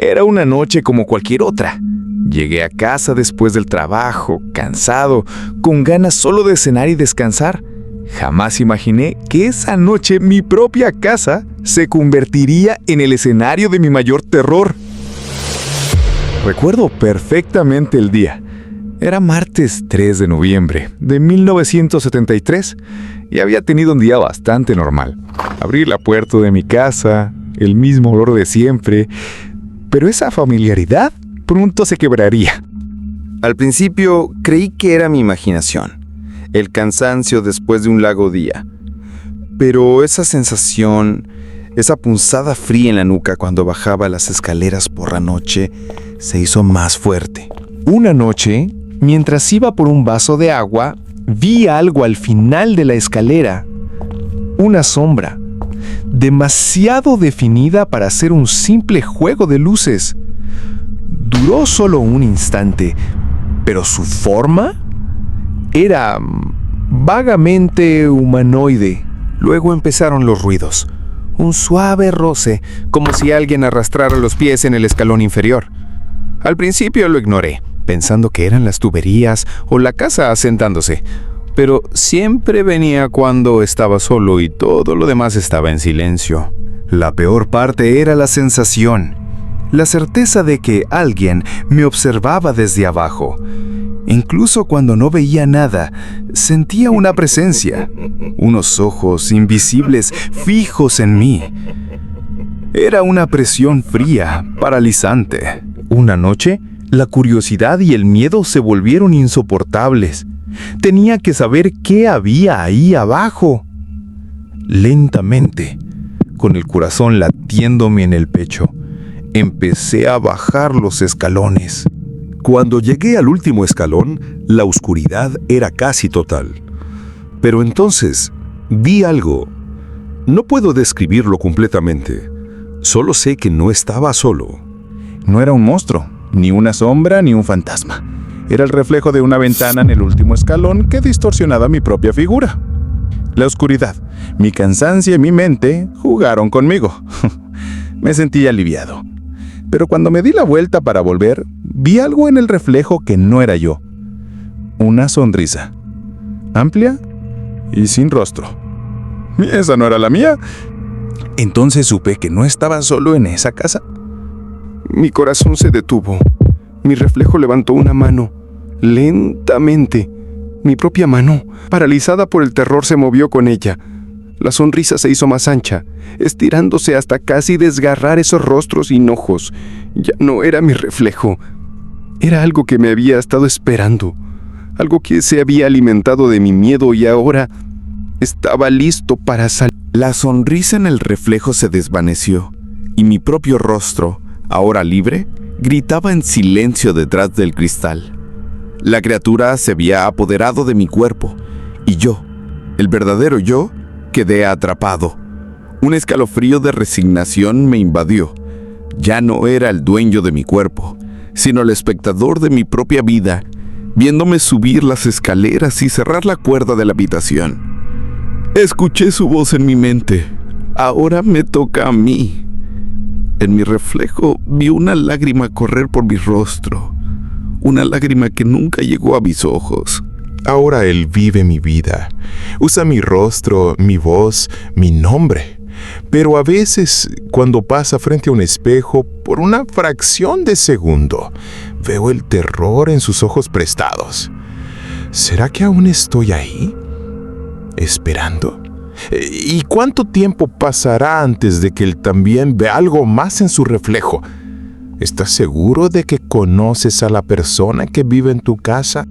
Era una noche como cualquier otra. Llegué a casa después del trabajo, cansado, con ganas solo de cenar y descansar. Jamás imaginé que esa noche mi propia casa se convertiría en el escenario de mi mayor terror. Recuerdo perfectamente el día. Era martes 3 de noviembre de 1973 y había tenido un día bastante normal. Abrí la puerta de mi casa, el mismo olor de siempre, pero esa familiaridad pronto se quebraría. Al principio creí que era mi imaginación, el cansancio después de un largo día. Pero esa sensación, esa punzada fría en la nuca cuando bajaba las escaleras por la noche, se hizo más fuerte. Una noche, mientras iba por un vaso de agua, vi algo al final de la escalera. Una sombra, demasiado definida para ser un simple juego de luces. Duró solo un instante, pero su forma era vagamente humanoide. Luego empezaron los ruidos. Un suave roce, como si alguien arrastrara los pies en el escalón inferior. Al principio lo ignoré, pensando que eran las tuberías o la casa asentándose. Pero siempre venía cuando estaba solo y todo lo demás estaba en silencio. La peor parte era la sensación, la certeza de que alguien me observaba desde abajo. Incluso cuando no veía nada, sentía una presencia, unos ojos invisibles fijos en mí. Era una presión fría, paralizante. Una noche, la curiosidad y el miedo se volvieron insoportables. Tenía que saber qué había ahí abajo. Lentamente, con el corazón latiéndome en el pecho, empecé a bajar los escalones. Cuando llegué al último escalón, la oscuridad era casi total. Pero entonces, vi algo. No puedo describirlo completamente. Solo sé que no estaba solo. No era un monstruo, ni una sombra, ni un fantasma. Era el reflejo de una ventana en el último escalón que distorsionaba mi propia figura. La oscuridad, mi cansancio y mi mente jugaron conmigo. Me sentí aliviado. Pero cuando me di la vuelta para volver, vi algo en el reflejo que no era yo. Una sonrisa, amplia y sin rostro. ¿Y esa no era la mía? Entonces supe que no estaba solo en esa casa. Mi corazón se detuvo. Mi reflejo levantó una mano, lentamente. Mi propia mano, paralizada por el terror, se movió con ella. La sonrisa se hizo más ancha, estirándose hasta casi desgarrar esos rostros hinojos. Ya no era mi reflejo. Era algo que me había estado esperando. Algo que se había alimentado de mi miedo y ahora estaba listo para salir. La sonrisa en el reflejo se desvaneció y mi propio rostro, ahora libre, gritaba en silencio detrás del cristal. La criatura se había apoderado de mi cuerpo y yo, el verdadero yo, quedé atrapado. Un escalofrío de resignación me invadió. Ya no era el dueño de mi cuerpo, sino el espectador de mi propia vida, viéndome subir las escaleras y cerrar la puerta de la habitación. Escuché su voz en mi mente. Ahora me toca a mí. En mi reflejo vi una lágrima correr por mi rostro. Una lágrima que nunca llegó a mis ojos. Ahora él vive mi vida. Usa mi rostro, mi voz, mi nombre. Pero a veces, cuando pasa frente a un espejo, por una fracción de segundo, veo el terror en sus ojos prestados. ¿Será que aún estoy ahí? ¿Esperando? ¿Y cuánto tiempo pasará antes de que él también vea algo más en su reflejo? ¿Estás seguro de que conoces a la persona que vive en tu casa?